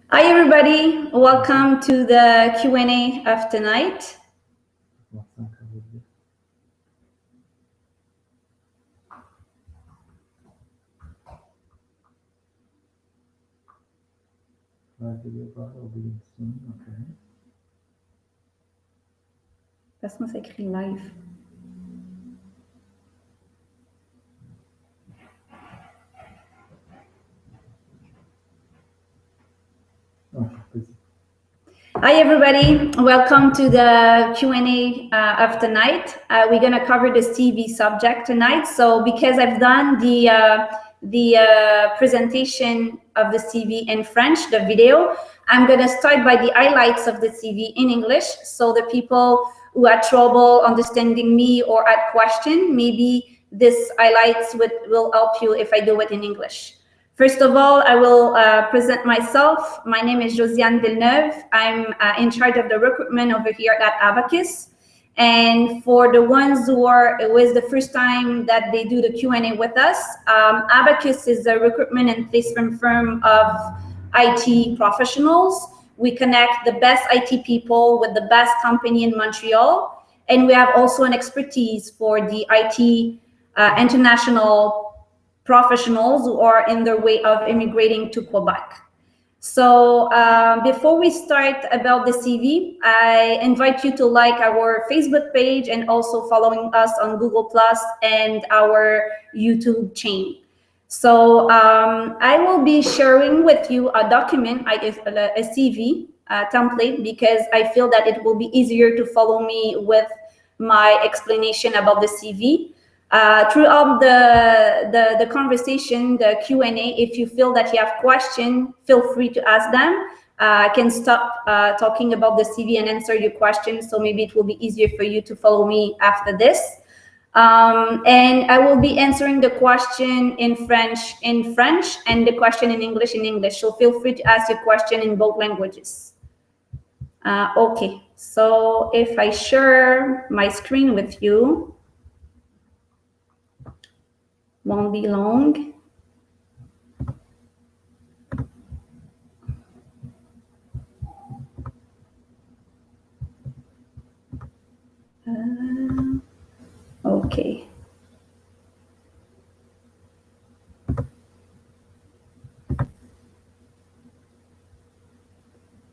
Hi, everybody. Welcome to the Q&A of tonight. Laisse-moi s'écrire live. Hi, everybody. Welcome to the Q&A of tonight. We're going to cover the CV subject tonight. So because I've done the presentation of the CV in French, the video, I'm going to start by the highlights of the CV in English. So the people who had trouble understanding me or had question, maybe this highlights will help you if I do it in English. First of all, I will present myself. My name is Josiane Villeneuve. I'm in charge of the recruitment over here at Abacus. And for the ones who it was the first time that they do the Q&A with us, Abacus is a recruitment and placement firm of IT professionals. We connect the best IT people with the best company in Montreal. And we have also an expertise for the IT international professionals who are in their way of immigrating to Quebec. So before we start about the CV, I invite you to like our Facebook page and also following us on Google Plus and our YouTube channel. So I will be sharing with you a document, a CV template, because I feel that it will be easier to follow me with my explanation about the CV. Throughout the conversation, the Q&A, if you feel that you have questions, feel free to ask them. I can stop talking about the CV and answer your questions, so maybe it will be easier for you to follow me after this. And I will be answering the question in French and the question in English, so feel free to ask your question in both languages. Okay, so if I share my screen with you, won't be long. Okay.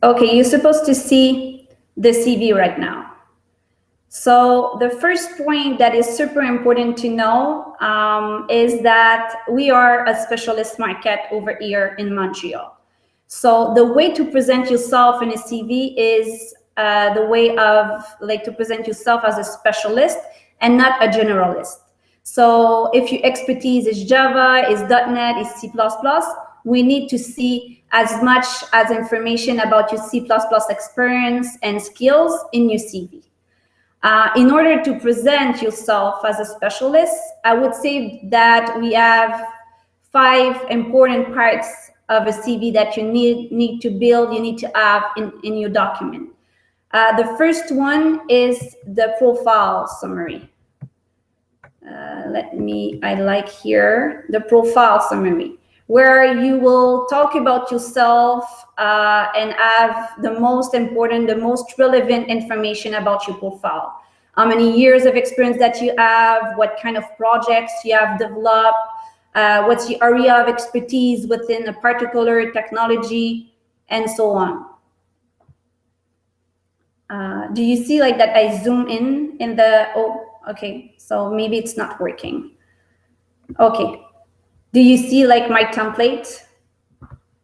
Okay, you're supposed to see the CV right now. So the first point that is super important to know is that we are a specialist market over here in Montreal. So the way to present yourself in a CV is the way of to present yourself as a specialist and not a generalist. So if your expertise is Java, is .NET, is C++, we need to see as much as information about your C++ experience and skills in your CV. In order to present yourself as a specialist, I would say that we have 5 important parts of a CV that you need to build, you need to have in your document. The first one is the profile summary. I like here the profile summary, where you will talk about yourself and have the most important, the most relevant information about your profile. How many years of experience that you have, what kind of projects you have developed, what's your area of expertise within a particular technology, and so on. Do you see that I zoom in the, oh, okay, so maybe it's not working. Okay. Do you see my template?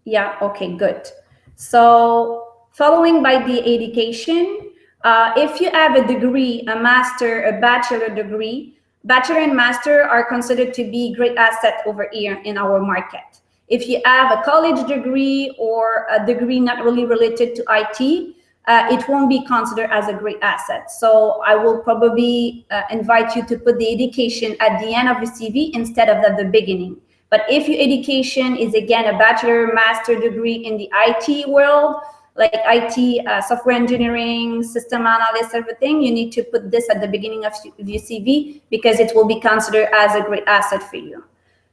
Yeah, okay, good. So following by the education, if you have a degree, a master, a bachelor degree, bachelor and master are considered to be great asset over here in our market. If you have a college degree or a degree not really related to IT, it won't be considered as a great asset. So I will probably invite you to put the education at the end of the CV instead of at the beginning. But if your education is, again, a bachelor, master degree in the IT world, like IT, software engineering, system analyst, everything, you need to put this at the beginning of your CV because it will be considered as a great asset for you.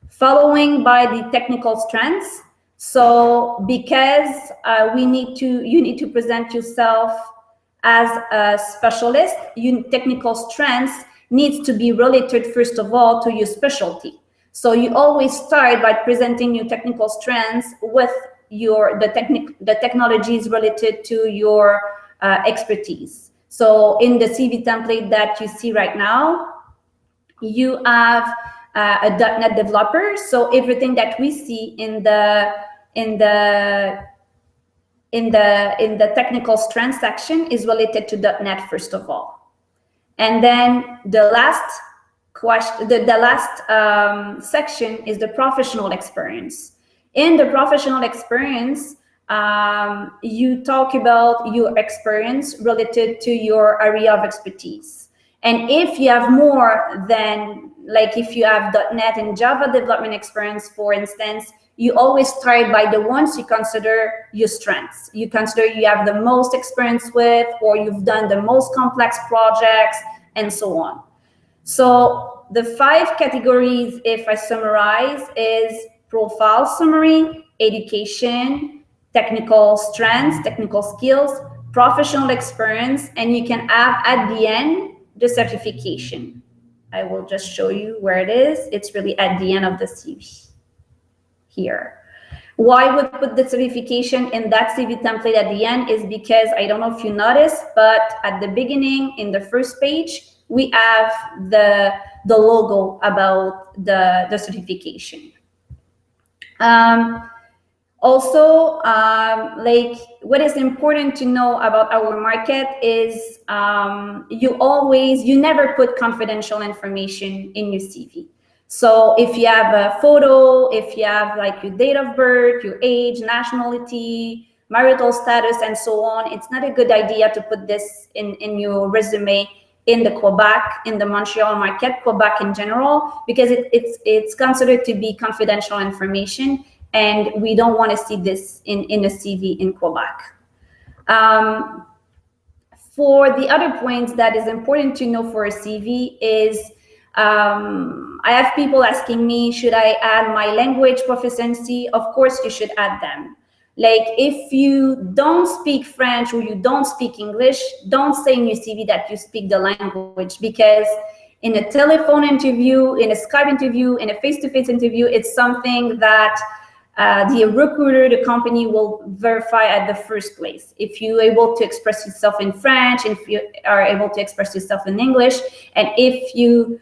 Following by the technical strengths, So because you need to present yourself as a specialist, technical strengths needs to be related first of all to your specialty. So you always start by presenting your technical strengths with the technologies related to your expertise. So in the CV template that you see right now, you have a .NET developer. So everything that we see in the technical strengths section is related to .NET first of all. And then the last question, the last section is the professional experience. In the professional experience, you talk about your experience related to your area of expertise. And if you have more than, like if you have .NET and Java development experience, for instance, you always start by the ones you consider your strengths. You consider you have the most experience with, or you've done the most complex projects, and so on. So the 5 categories, if I summarize, is profile summary, education, technical strengths, technical skills, professional experience, and you can have at the end the certification. I will just show you where it is. It's really at the end of the CV here. Why we put the certification in that CV template at the end is because, I don't know if you noticed, but at the beginning, in the first page, we have the logo about the certification. Also, like what is important to know about our market is you never put confidential information in your CV. So if you have a photo, if you have like your date of birth, your age, nationality, marital status, and so on, it's not a good idea to put this in your resume in the Quebec, in the Montreal market, Quebec in general, because it's considered to be confidential information, and we don't want to see this in a CV in Quebec. For the other points that is important to know for a CV is, I have people asking me, should I add my language proficiency? Of course you should add them. Like if you don't speak French or you don't speak English, don't say in your CV that you speak the language, because in a telephone interview, in a Skype interview, in a face-to-face interview, it's something that the recruiter, the company will verify at the first place. If you're able to express yourself in French, and if you are able to express yourself in English, and if you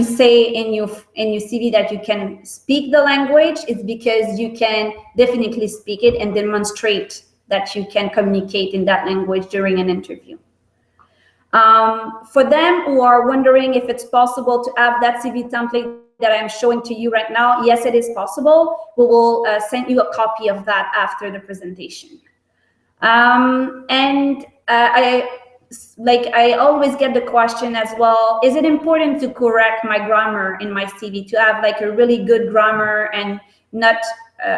say in your CV that you can speak the language, it's because you can definitely speak it and demonstrate that you can communicate in that language during an interview. For them who are wondering if it's possible to have that CV template that I'm showing to you right now, yes, it is possible. We will send you a copy of that after the presentation. I always get the question as well, is it important to correct my grammar in my CV, to have like a really good grammar and not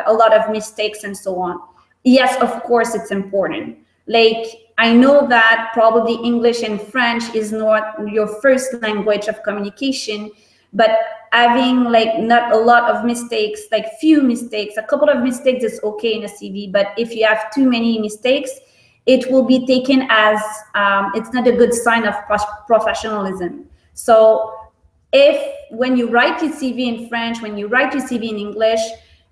a lot of mistakes and so on? Yes, of course it's important. Like, I know that probably English and French is not your first language of communication, but having like not a lot of mistakes, like few mistakes, a couple of mistakes is okay in a CV, but if you have too many mistakes, it will be taken as it's not a good sign of professionalism. So when you write your CV in French, when you write your CV in English,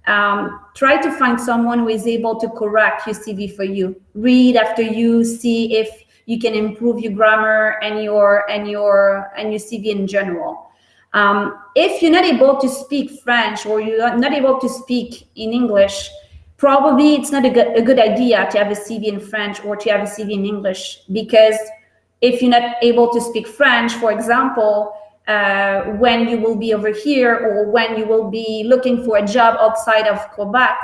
try to find someone who is able to correct your CV for you. Read after you, see if you can improve your grammar and your CV in general. If you're not able to speak French, or you're not able to speak in English, probably it's not a good idea to have a CV in French or to have a CV in English, because if you're not able to speak French, for example, when you will be over here, or when you will be looking for a job outside of Quebec,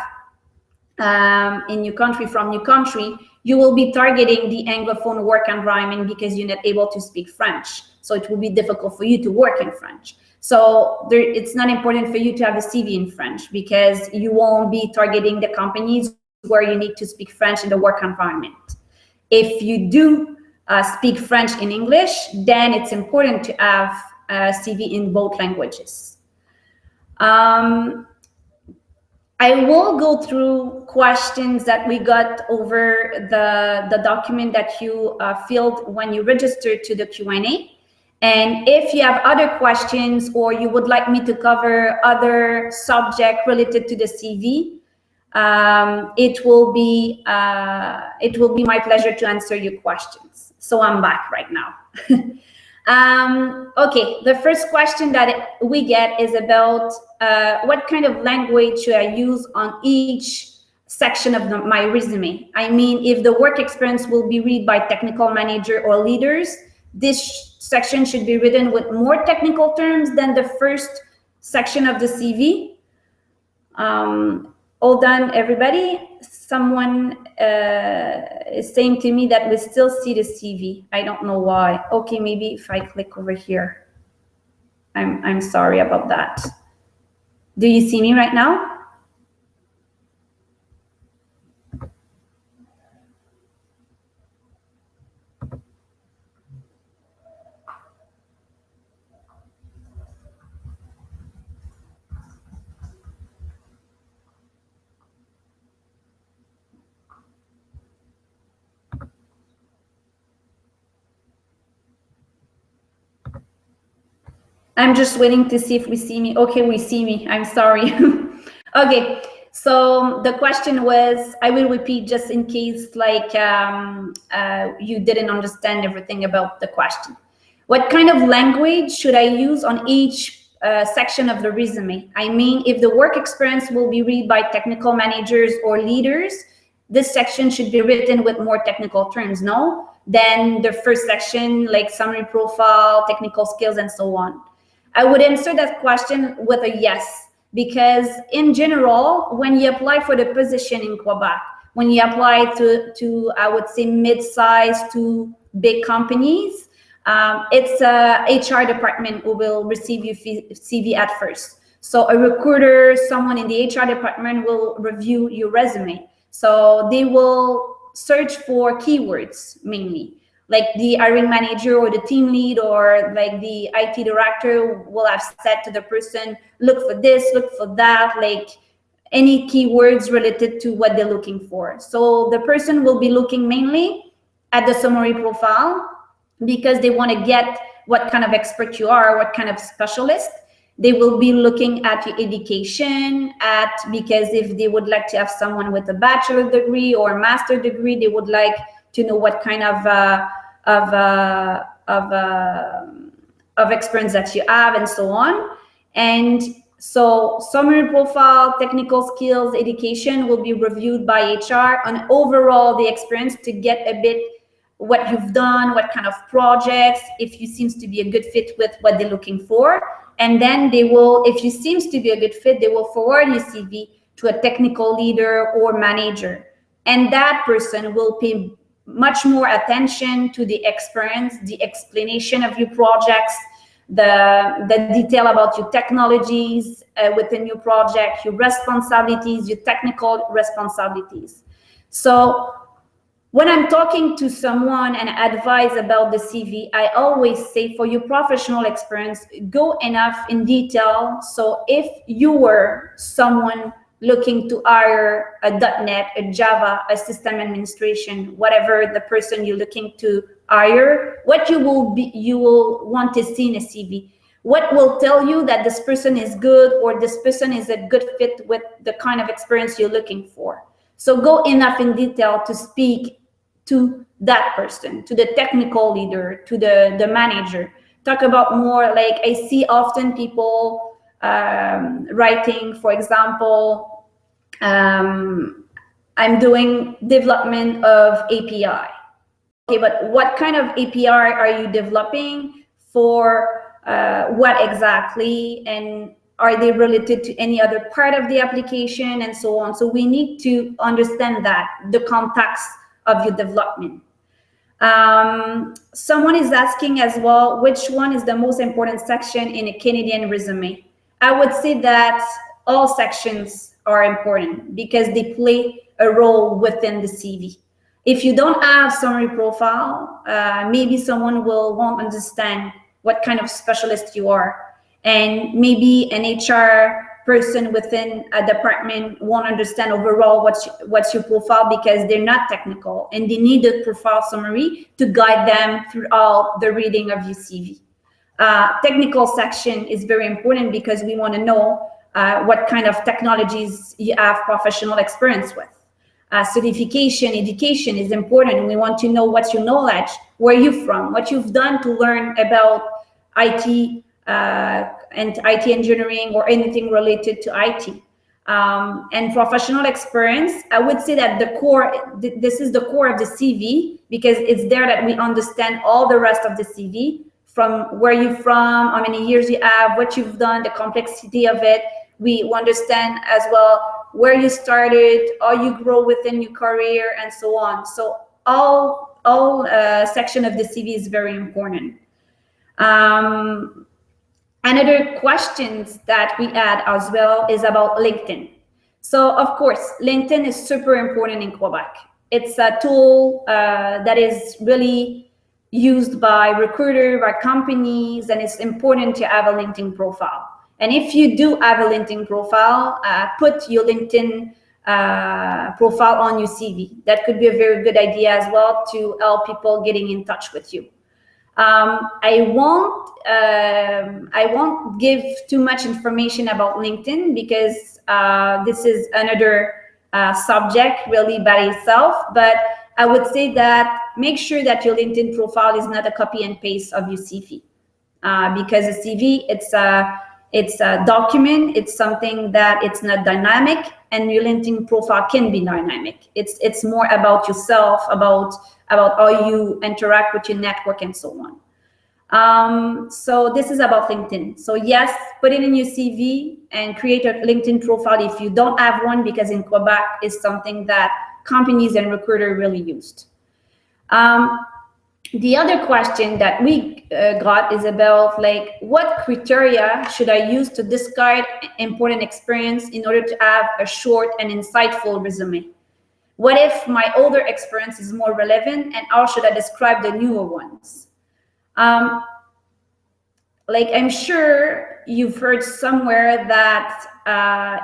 in your country, from your country, you will be targeting the Anglophone work environment because you're not able to speak French. So it will be difficult for you to work in French. So it's not important for you to have a CV in French, because you won't be targeting the companies where you need to speak French in the work environment. If you do speak French and English, then it's important to have a CV in both languages. I will go through questions that we got over the document that you filled when you registered to the Q&A. And if you have other questions or you would like me to cover other subject related to the CV, it will be my pleasure to answer your questions. So I'm back right now. Okay, the first question that we get is about what kind of language should I use on each section of my resume. I mean, if the work experience will be read by technical manager or leaders, this section should be written with more technical terms than the first section of the CV. Hold on, everybody. Someone is saying to me that we still see the CV. I don't know why. Okay, maybe if I click over here. I'm sorry about that. Do you see me right now? I'm just waiting to see if we see me. Okay, we see me. I'm sorry. Okay, so the question was, I will repeat just in case like you didn't understand everything about the question. What kind of language should I use on each section of the resume? I mean, if the work experience will be read by technical managers or leaders, this section should be written with more technical terms, no? Than the first section, like summary profile, technical skills, and so on. I would answer that question with a yes, because in general, when you apply for the position in Quebec, when you apply to I would say mid-sized to big companies, it's a HR department who will receive your CV at first. So a recruiter, someone in the HR department will review your resume. So they will search for keywords mainly. Like the hiring manager or the team lead or like the IT director will have said to the person, look for this, look for that, like any keywords related to what they're looking for. So the person will be looking mainly at the summary profile because they want to get what kind of expert you are, what kind of specialist. They will be looking at your education, because if they would like to have someone with a bachelor degree or a master degree, they would like to know what kind of experience that you have and so on. And so summary profile, technical skills, education will be reviewed by HR on overall the experience to get a bit what you've done, what kind of projects, if you seems to be a good fit with what they're looking for. And then they will, if you seems to be a good fit, they will forward your CV to a technical leader or manager. And that person will pay much more attention to the experience, the explanation of your projects, the detail about your technologies within your project, your responsibilities, your technical responsibilities. So when I'm talking to someone and advise about the CV, I always say for your professional experience, go enough in detail. So if you were someone looking to hire a .NET, a Java, a system administration, whatever the person you're looking to hire, what you will want to see in a CV. What will tell you that this person is good or this person is a good fit with the kind of experience you're looking for. So go enough in detail to speak to that person, to the technical leader, to the manager. Talk about more, like I see often people writing, for example, I'm doing development of API. Okay, but what kind of API are you developing for what exactly? And are they related to any other part of the application and so on? So we need to understand that, the context of your development. Someone is asking as well, which one is the most important section in a Canadian resume? I would say that all sections are important because they play a role within the CV. If you don't have summary profile, maybe someone won't understand what kind of specialist you are. And maybe an HR person within a department won't understand overall what's your profile, because they're not technical and they need a profile summary to guide them throughout the reading of your CV. Technical section is very important because we want to know what kind of technologies you have professional experience with. Certification, education is important. We want to know what's your knowledge, where you're from, what you've done to learn about IT and IT engineering or anything related to IT. And professional experience, I would say that the core, this is the core of the CV, because it's there that we understand all the rest of the CV, from where you're from, how many years you have, what you've done, the complexity of it. We understand as well where you started, how you grow within your career, and so on. So all section of the CV is very important. Another questions that we add as well is about LinkedIn. So of course, LinkedIn is super important in Quebec. It's a tool that is really used by recruiters, by companies, and it's important to have a LinkedIn profile. And if you do have a LinkedIn profile, put your LinkedIn profile on your CV. That could be a very good idea as well to help people getting in touch with you. I won't give too much information about LinkedIn, because this is another subject really by itself. But I would say that make sure that your LinkedIn profile is not a copy and paste of your CV, because a CV, it's a document. It's something that it's not dynamic, and your LinkedIn profile can be dynamic. It's more about yourself, about how you interact with your network and so on. So this is about LinkedIn. So yes, put it in your CV and create a LinkedIn profile if you don't have one, because in Quebec is something that companies and recruiters really used. The other question that we got is about, like, what criteria should I use to discard important experience in order to have a short and insightful resume? What if my older experience is more relevant, and how should I describe the newer ones? Like, I'm sure you've heard somewhere that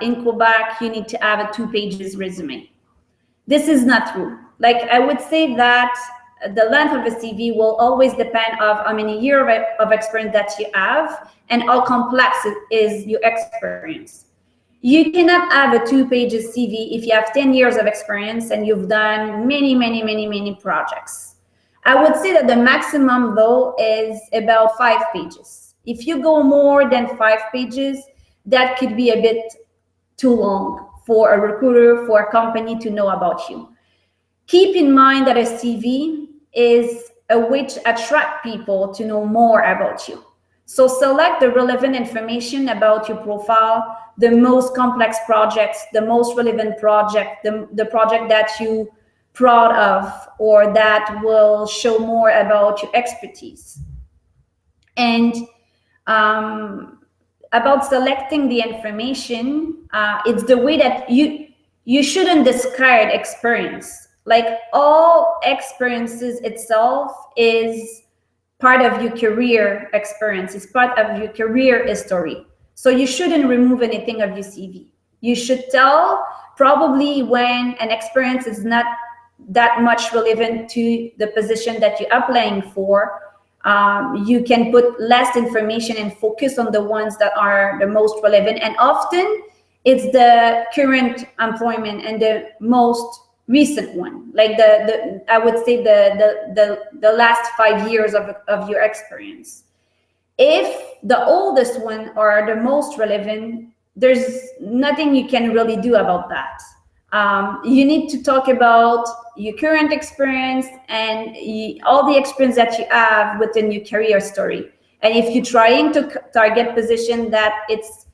in Quebec, you need to have a 2-page resume. This is not true. Like, I would say that the length of a CV will always depend on how many years of experience that you have and how complex is your experience. You cannot have a 2-page CV if you have 10 years of experience and you've done many projects. I would say that the maximum, though, is about 5 pages. If you go more than 5 pages, that could be a bit too long for a recruiter, for a company to know about you. Keep in mind that a CV is a way to attract people to know more about you. So select the relevant information about your profile, the most complex projects, the most relevant project, the project that you're proud of, or that will show more about your expertise. And about selecting the information, it's the way that you shouldn't discard experience. Like, all experiences itself is part of your career experience. It's part of your career history. So you shouldn't remove anything of your CV. You should tell probably when an experience is not that much relevant to the position that you're applying for. You can put less information and focus on the ones that are the most relevant. And often it's the current employment and the most recent one, like I would say the last 5 years of your experience. If the oldest one or the most relevant, there's nothing you can really do about that. You need to talk about your current experience and all the experience that you have within your career story. And if you're trying to target position that it's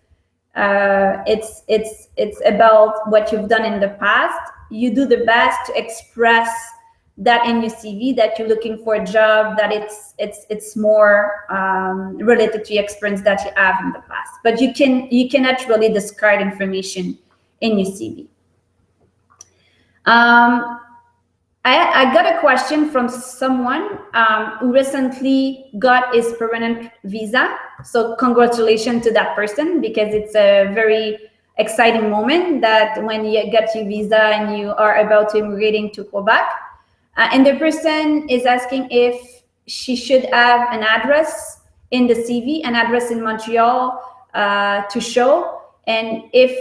about what you've done in the past, you do the best to express that in your CV, that you're looking for a job, that it's more related to your experience that you have in the past. But you cannot really discard information in your CV. I got a question from someone who recently got his permanent visa. So congratulations to that person, because it's a very exciting moment that when you get your visa and you are about to immigrating to Quebec. And the person is asking if she should have an address in the CV, an address in Montreal to show, and if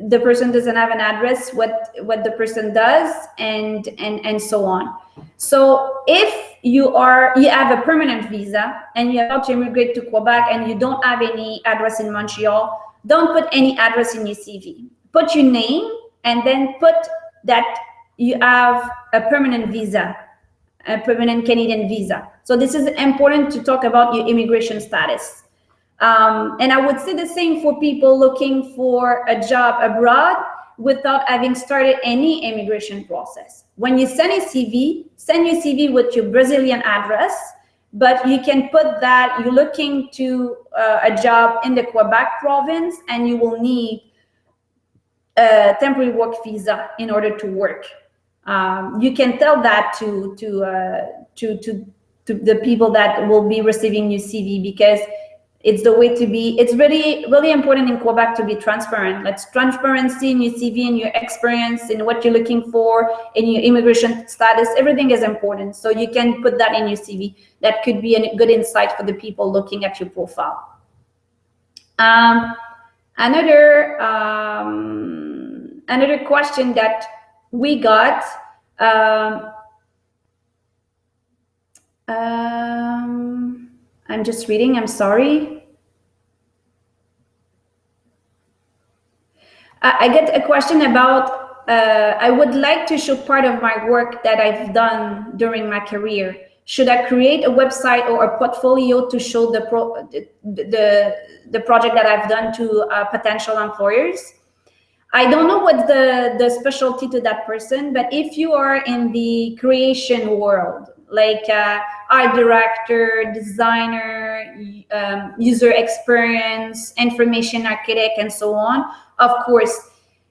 the person doesn't have an address, what the person does, and so on. So if you have a permanent visa and you're about to immigrate to Quebec and you don't have any address in Montreal, don't put any address in your CV. Put your name and then put that you have a permanent visa, a permanent Canadian visa. So this is important to talk about your immigration status. And I would say the same for people looking for a job abroad without having started any immigration process. When you send your CV with your Brazilian address, but you can put that you're looking to a job in the Quebec province and you will need a temporary work visa in order to work. You can tell that to the people that will be receiving your CV, because it's the way to be. It's really, really important in Quebec to be transparent. Let's transparency in your CV and your experience and what you're looking for in your immigration status. Everything is important. So you can put that in your CV. That could be a good insight for the people looking at your profile. Another question that we got, I'm just reading, I'm sorry. I get a question about, I would like to show part of my work that I've done during my career. Should I create a website or a portfolio to show the project that I've done to potential employers? I don't know what the specialty to that person, but if you are in the creation world, like art director, designer, user experience, information architect, and so on, of course,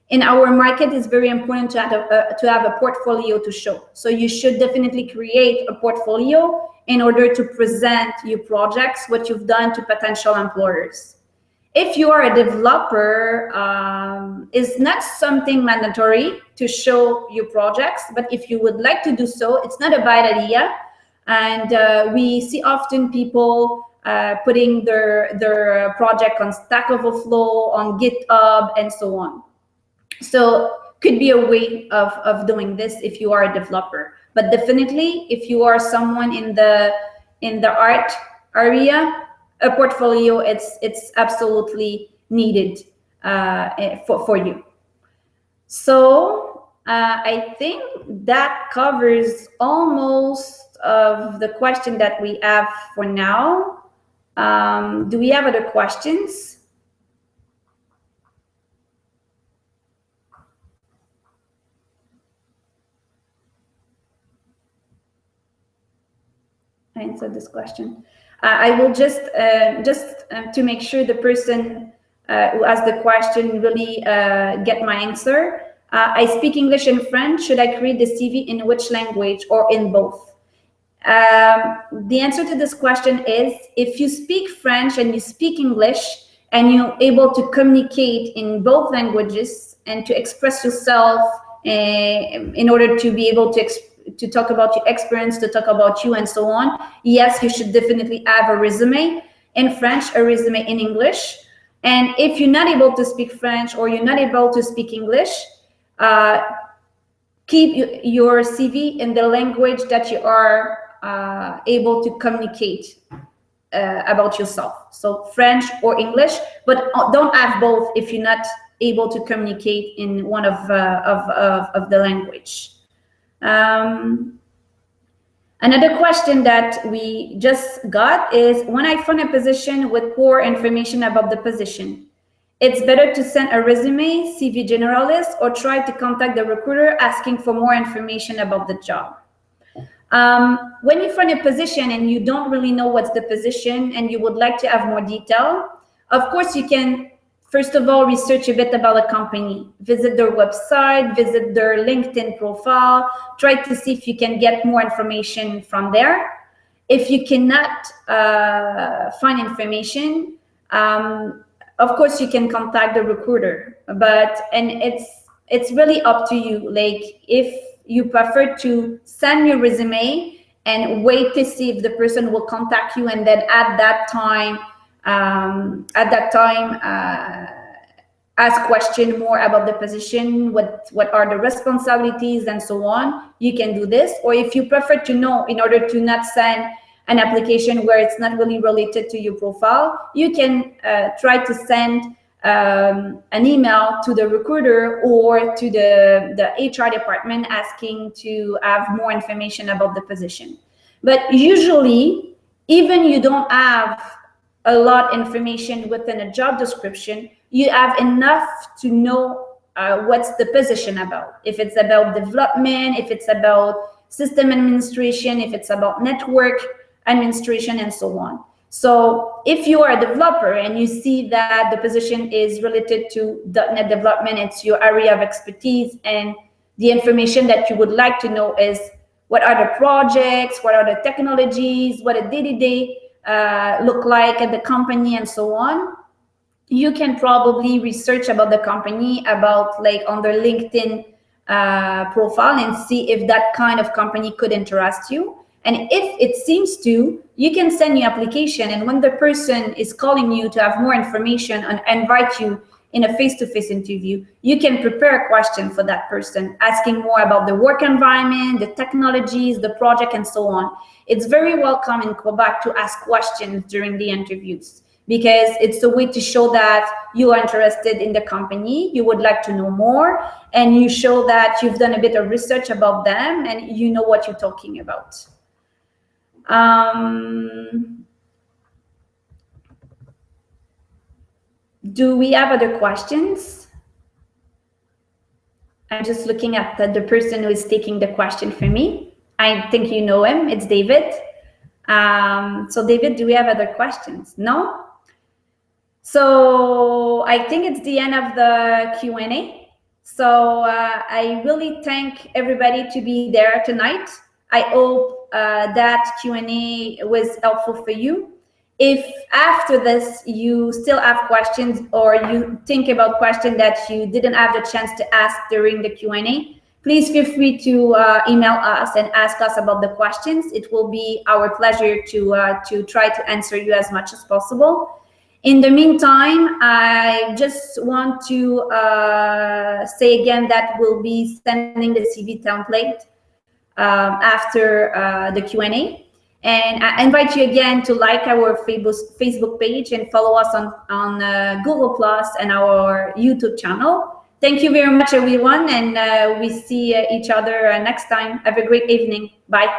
in our market, it's very important to have a portfolio to show. So you should definitely create a portfolio in order to present your projects, what you've done to potential employers. If you are a developer, it's not something mandatory to show your projects, but if you would like to do so, it's not a bad idea. And we see often people putting their project on Stack Overflow, on GitHub, and so on. So could be a way of doing this if you are a developer. But definitely, if you are someone in the art area, a portfolio, it's absolutely needed for you. So I think that covers almost of the question that we have for now. Do we have other questions? I answered this question. I will just to make sure the person who asked the question really get my answer. I speak English and French. Should I create the CV in which language or in both? The answer to this question is, if you speak French and you speak English and you're able to communicate in both languages and to express yourself in order to be able to talk about your experience, to talk about you, and so on, yes, you should definitely have a resume in French, a resume in English. And if you're not able to speak French or you're not able to speak English, keep your CV in the language that you are able to communicate about yourself. So French or English, but don't have both if you're not able to communicate in one of the language. Another question that we just got is, when I find a position with poor information about the position, it's better to send a resume, CV generalist, or try to contact the recruiter asking for more information about the job. When you find a position and you don't really know what's the position and you would like to have more detail, of course you can first of all, research a bit about a company. Visit their website, visit their LinkedIn profile, try to see if you can get more information from there. If you cannot find information, of course, you can contact the recruiter, and it's really up to you. Like, if you prefer to send your resume and wait to see if the person will contact you, and then at that time, ask question more about the position, what are the responsibilities and so on, you can do this. Or if you prefer to know, in order to not send an application where it's not really related to your profile, you can try to send an email to the recruiter or to the HR department asking to have more information about the position. But usually, even you don't have a lot of information within a job description, you have enough to know what's the position about. If it's about development, if it's about system administration, if it's about network administration, and so on. So if you are a developer and you see that the position is related to .NET development, it's your area of expertise, and the information that you would like to know is what are the projects, what are the technologies, what a day-to-day look like at the company, and so on, you can probably research about the company, about like on their LinkedIn profile, and see if that kind of company could interest you. And if it seems to, you can send your application, and when the person is calling you to have more information and invite you in a face-to-face interview, you can prepare a question for that person, asking more about the work environment, the technologies, the project, and so on. It's very welcome in Quebec to ask questions during the interviews, because it's a way to show that you are interested in the company, you would like to know more, and you show that you've done a bit of research about them and you know what you're talking about. Do we have other questions? I'm just looking at the person who is taking the question for me. I think you know him. It's David. So David, do we have other questions? No? So I think it's the end of the Q&A. So I really thank everybody to be there tonight. I hope that Q&A was helpful for you. If after this you still have questions, or you think about questions that you didn't have the chance to ask during the Q&A, please feel free to email us and ask us about the questions. It will be our pleasure to try to answer you as much as possible. In the meantime, I just want to say again that we'll be sending the CV template after the Q&A. And I invite you again to like our Facebook page and follow us on Google Plus and our YouTube channel. Thank you very much, everyone, and we see each other next time. Have a great evening. Bye.